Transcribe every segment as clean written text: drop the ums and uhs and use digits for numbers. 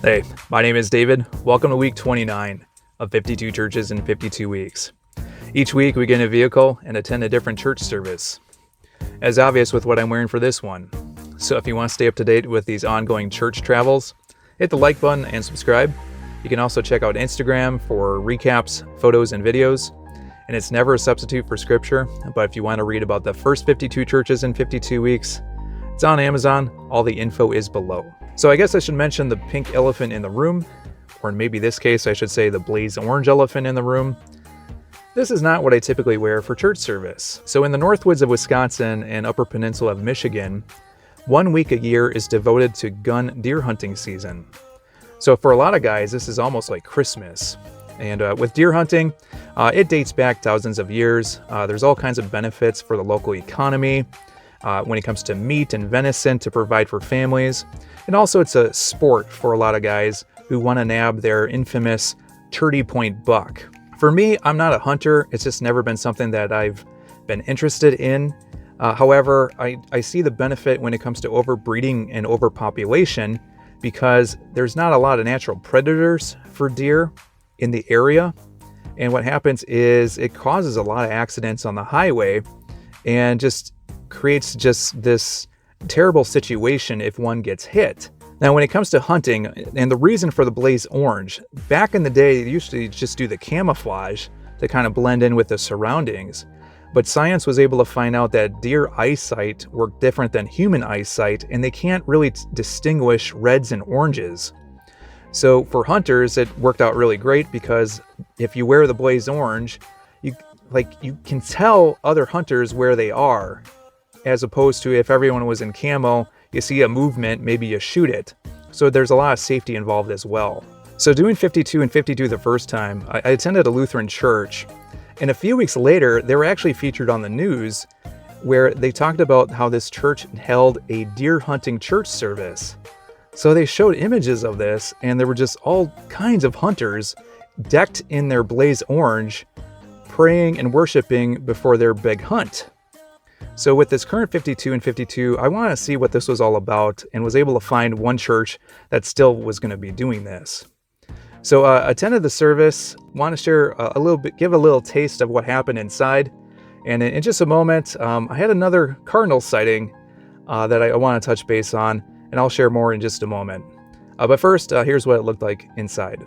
Hey, my name is David. Welcome to week 29 of 52 churches in 52 weeks. Each week we get in a vehicle and attend a different church service. As obvious with what I'm wearing for this one. So if you want to stay up to date with these ongoing church travels, hit the like button and subscribe. You can also check out Instagram for recaps, photos, and videos. And it's never a substitute for scripture, but if you want to read about the first 52 churches in 52 weeks, it's on Amazon. All the info is below. So I guess I should mention the pink elephant in the room, or in maybe this case I should say the blaze orange elephant in the room. This is not what I typically wear for church service. So in the northwoods of Wisconsin and upper peninsula of Michigan, 1 week a year is devoted to gun deer hunting season. So for a lot of guys, this is almost like Christmas. And with deer hunting, it dates back thousands of years. There's all kinds of benefits for the local economy when it comes to meat and venison to provide for families. And also it's a sport for a lot of guys who want to nab their infamous 30-point buck. For me, I'm not a hunter. It's just never been something that I've been interested in. However, I see the benefit when it comes to overbreeding and overpopulation because there's not a lot of natural predators for deer in the area. And what happens is it causes a lot of accidents on the highway and just creates just this terrible situation if one gets hit. Now, when it comes to hunting, and the reason for the blaze orange, back in the day, they used to just do the camouflage to kind of blend in with the surroundings. But science was able to find out that deer eyesight work different than human eyesight, and they can't really distinguish reds and oranges. So for hunters, it worked out really great because if you wear the blaze orange, you can tell other hunters where they are, as opposed to if everyone was in camo, you see a movement, maybe you shoot it. So there's a lot of safety involved as well. So doing 52 and 52 the first time, I attended a Lutheran church, and a few weeks later, they were actually featured on the news where they talked about how this church held a deer hunting church service. So they showed images of this, and there were just all kinds of hunters decked in their blaze orange, praying and worshiping before their big hunt. So with this current 52 and 52, I want to see what this was all about and was able to find one church that still was going to be doing this. So attended the service, want to share a little bit, give a little taste of what happened inside. And in just a moment, I had another Cardinal sighting that I want to touch base on, and I'll share more in just a moment. But first, here's what it looked like inside.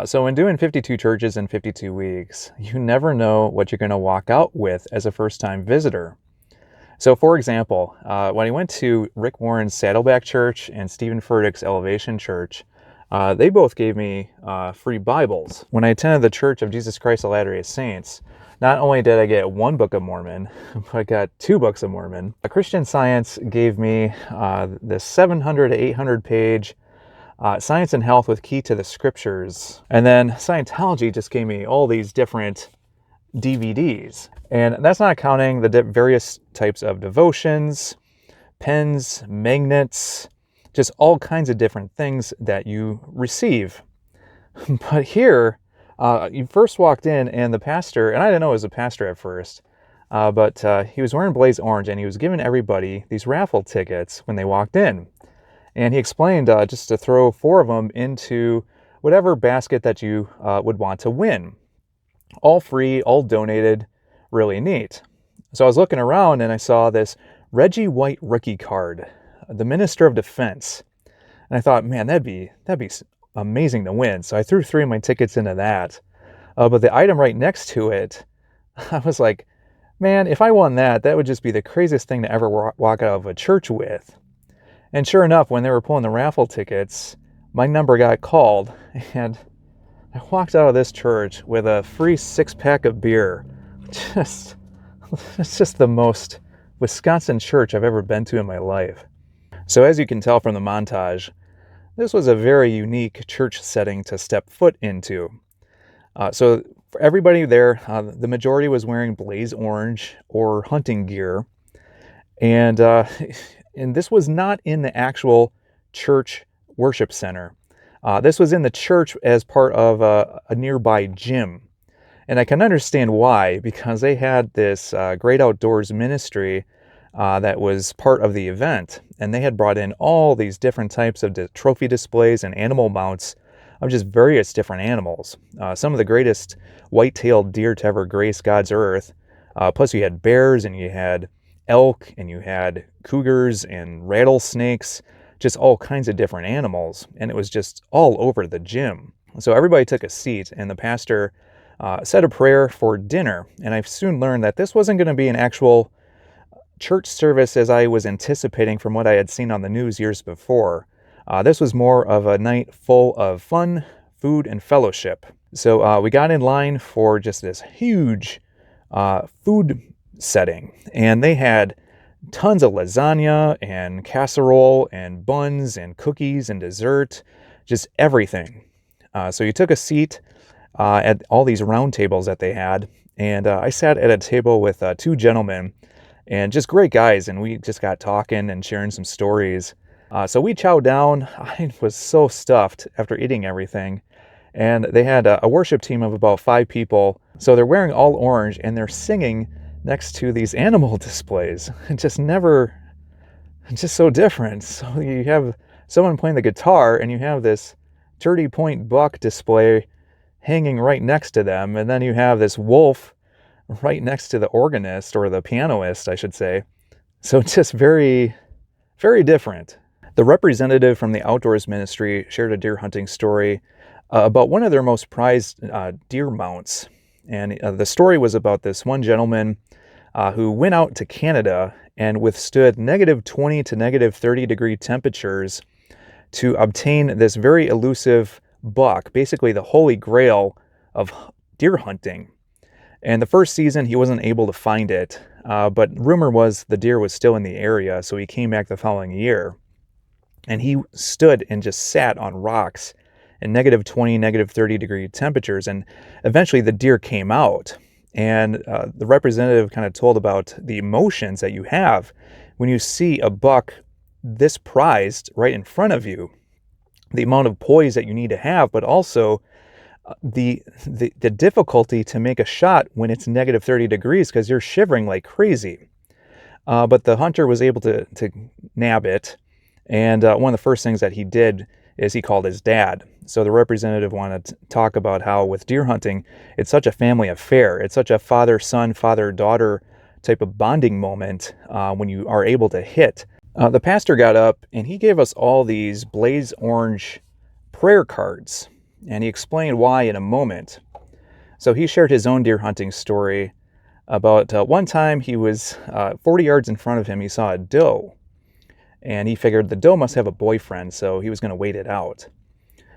So when doing 52 churches in 52 weeks, you never know what you're going to walk out with as a first-time visitor. So for example, when I went to Rick Warren's Saddleback Church and Stephen Furtick's Elevation Church, they both gave me free Bibles. When I attended the Church of Jesus Christ of Latter-day Saints, not only did I get one Book of Mormon, but I got 2 Books of Mormon. Christian Science gave me this 700 to 800 page Science and Health with Key to the Scriptures. And then Scientology just gave me all these different DVDs. And that's not counting the various types of devotions, pens, magnets, just all kinds of different things that you receive. But here, you first walked in and the pastor, and I didn't know it was a pastor at first, but he was wearing blaze orange and he was giving everybody these raffle tickets when they walked in. And he explained just to throw 4 of them into whatever basket that you would want to win. All free, all donated, really neat. So I was looking around and I saw this Reggie White rookie card, the Minister of Defense. And I thought, man, that'd be amazing to win. So I threw 3 of my tickets into that. But the item right next to it, I was like, man, if I won that, that would just be the craziest thing to ever walk out of a church with. And sure enough, when they were pulling the raffle tickets, my number got called, and I walked out of this church with a free 6-pack of beer. It's just the most Wisconsin church I've ever been to in my life. So as you can tell from the montage, this was a very unique church setting to step foot into. So for everybody there, the majority was wearing blaze orange or hunting gear. And this was not in the actual church worship center. This was in the church as part of a nearby gym. And I can understand why, because they had this great outdoors ministry that was part of the event. And they had brought in all these different types of trophy displays and animal mounts of just various different animals. Some of the greatest white-tailed deer to ever grace God's earth. Plus you had bears and you had elk and you had cougars and rattlesnakes, just all kinds of different animals. And it was just all over the gym. So everybody took a seat and the pastor said a prayer for dinner. And I soon learned that this wasn't going to be an actual church service as I was anticipating from what I had seen on the news years before. This was more of a night full of fun, food, and fellowship. So we got in line for just this huge food setting, and they had tons of lasagna and casserole and buns and cookies and dessert, just everything. So you took a seat at all these round tables that they had, and I sat at a table with 2 gentlemen, and just great guys, and we just got talking and sharing some stories. So we chowed down. I was so stuffed after eating everything, and they had a worship team of about 5 people. So they're wearing all orange, and they're singing next to these animal displays. Just so different. So you have someone playing the guitar and you have this 30-point buck display hanging right next to them. And then you have this wolf right next to the organist, or the pianist, I should say. So it's just very, very different. The representative from the outdoors ministry shared a deer hunting story about one of their most prized deer mounts. And the story was about this one gentleman who went out to Canada and withstood -20 to -30 degree temperatures to obtain this very elusive buck, basically the holy grail of deer hunting. And the first season he wasn't able to find it, but rumor was the deer was still in the area, so he came back the following year. And he stood and just sat on rocks in -20, -30 degree temperatures, and eventually the deer came out. And the representative kind of told about the emotions that you have when you see a buck this prized right in front of you, the amount of poise that you need to have, but also the difficulty to make a shot when it's -30 degrees because you're shivering like crazy. But the hunter was able to nab it, and one of the first things that he did is he called his dad. So the representative wanted to talk about how with deer hunting, it's such a family affair. It's such a father-son, father-daughter type of bonding moment when you are able to hit. The pastor got up and he gave us all these blaze orange prayer cards. and he explained why in a moment. So he shared his own deer hunting story about one time he was 40 yards in front of him, he saw a doe, and he figured the doe must have a boyfriend, so he was going to wait it out.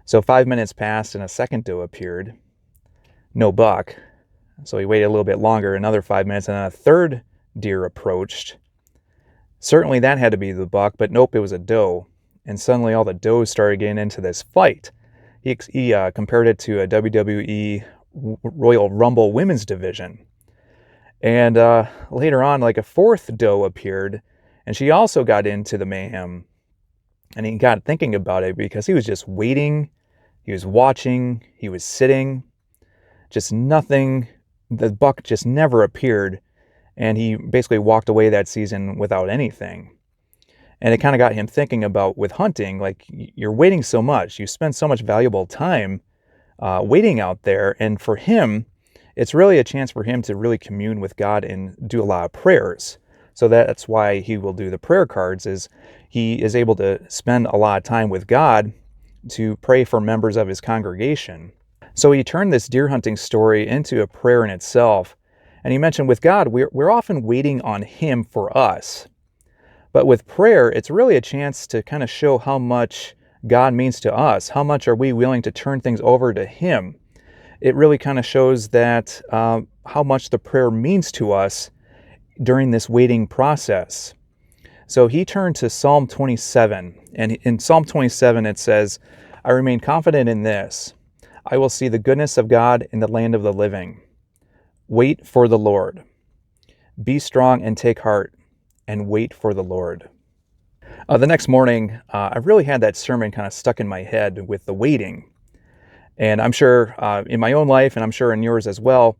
So 5 minutes passed and a second doe appeared. No buck. So he waited a little bit longer, another 5 minutes, and then a third deer approached. Certainly that had to be the buck, but nope, it was a doe. And suddenly all the does started getting into this fight. He compared it to a WWE Royal Rumble women's division. And later on, like a fourth doe appeared, and she also got into the mayhem. And he got thinking about it because he was just waiting, he was watching, he was sitting, just nothing. The buck just never appeared, and he basically walked away that season without anything. And it kind of got him thinking about with hunting, like you're waiting so much, you spend so much valuable time waiting out there, and for him, it's really a chance for him to really commune with God and do a lot of prayers. So that's why he will do the prayer cards, is he is able to spend a lot of time with God to pray for members of his congregation. So he turned this deer hunting story into a prayer in itself. And he mentioned with God, we're often waiting on him for us. But with prayer, it's really a chance to kind of show how much God means to us. How much are we willing to turn things over to him? It really kind of shows that how much the prayer means to us during this waiting process. So he turned to Psalm 27. And in Psalm 27, it says, "I remain confident in this. I will see the goodness of God in the land of the living. Wait for the Lord. Be strong and take heart, and wait for the Lord." The next morning, I really had that sermon kind of stuck in my head with the waiting. And I'm sure in my own life, and I'm sure in yours as well,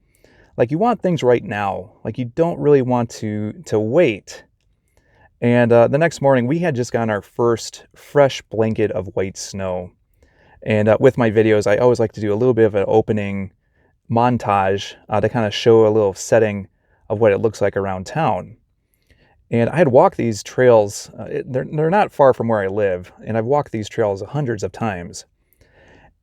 like you want things right now. Like you don't really want to wait. And the next morning, we had just gotten our first fresh blanket of white snow. And with my videos, I always like to do a little bit of an opening montage to kind of show a little setting of what it looks like around town. And I had walked these trails, they're not far from where I live, and I've walked these trails hundreds of times.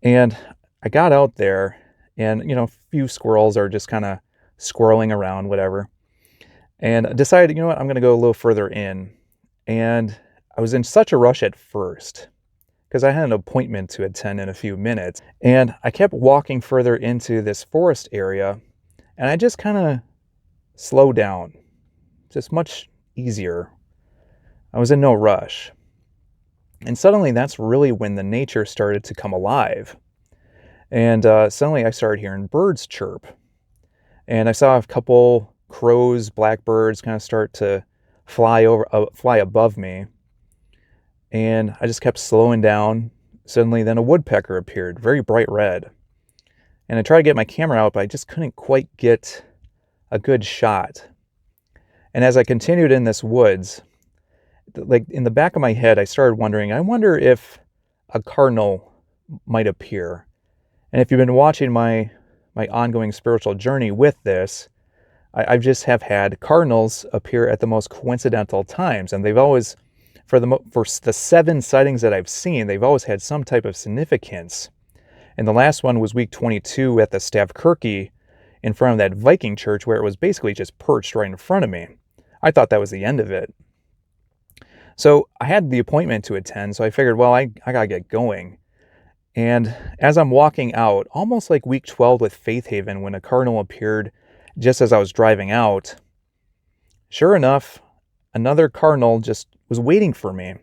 And I got out there, and a few squirrels are just kind of squirreling around, whatever. And I decided, you know what, I'm going to go a little further in. And I was in such a rush at first, because I had an appointment to attend in a few minutes. And I kept walking further into this forest area, and I just kind of slowed down, just much easier. I was in no rush. And suddenly that's really when the nature started to come alive. And suddenly I started hearing birds chirp. And I saw a couple crows, blackbirds kind of start to fly above me. And I just kept slowing down. Suddenly then a woodpecker appeared, very bright red. And I tried to get my camera out, but I just couldn't quite get a good shot. And as I continued in this woods, like in the back of my head, I started wondering, I wonder if a cardinal might appear. And if you've been watching my ongoing spiritual journey with this, I just have had cardinals appear at the most coincidental times. And they've always, for the 7 sightings that I've seen, they've always had some type of significance. And the last one was week 22 at the Stavkirke in front of that Viking church, where it was basically just perched right in front of me. I thought that was the end of it. So I had the appointment to attend, so I figured, well, I gotta get going. And as I'm walking out, almost like week 12 with Faith Haven, when a cardinal appeared just as I was driving out, sure enough, another cardinal just was waiting for me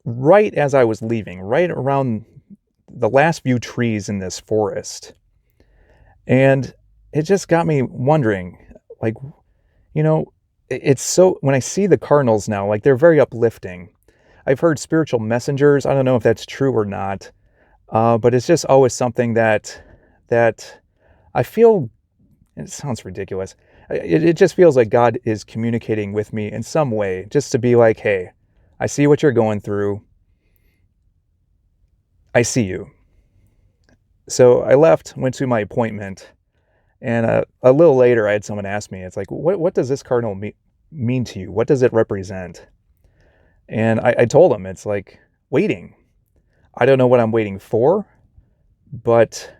right as I was leaving, right around the last few trees in this forest. And it just got me wondering, like, it's so, when I see the cardinals now, like they're very uplifting. I've heard spiritual messengers. I don't know if that's true or not, but it's just always something that I feel, it sounds ridiculous. It just feels like God is communicating with me in some way, just to be like, hey, I see what you're going through. I see you. So I left, went to my appointment, and a little later I had someone ask me, it's like, what does this cardinal mean to you? What does it represent? And I told him, it's like waiting. I don't know what I'm waiting for, but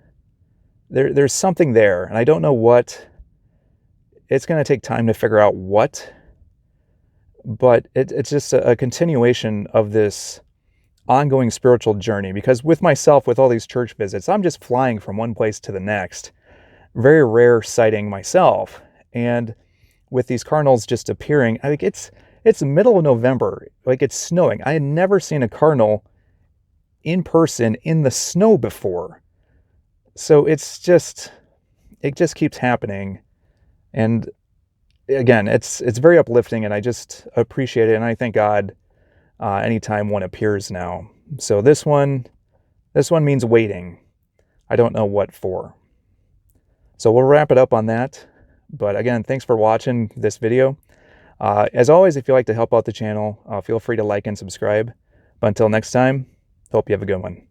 there's something there, and I don't know what. It's going to take time to figure out what, but it's just a continuation of this ongoing spiritual journey, because with myself, with all these church visits, I'm just flying from one place to the next. Very rare sighting myself. And with these cardinals just appearing, I think it's the middle of November, like it's snowing. I had never seen a cardinal in person in the snow before. So it just keeps happening. And again, it's very uplifting, and I just appreciate it. And I thank God anytime one appears now. So this one means waiting. I don't know what for. So we'll wrap it up on that. But again, thanks for watching this video. As always, if you'd like to help out the channel, feel free to like and subscribe. But until next time, hope you have a good one.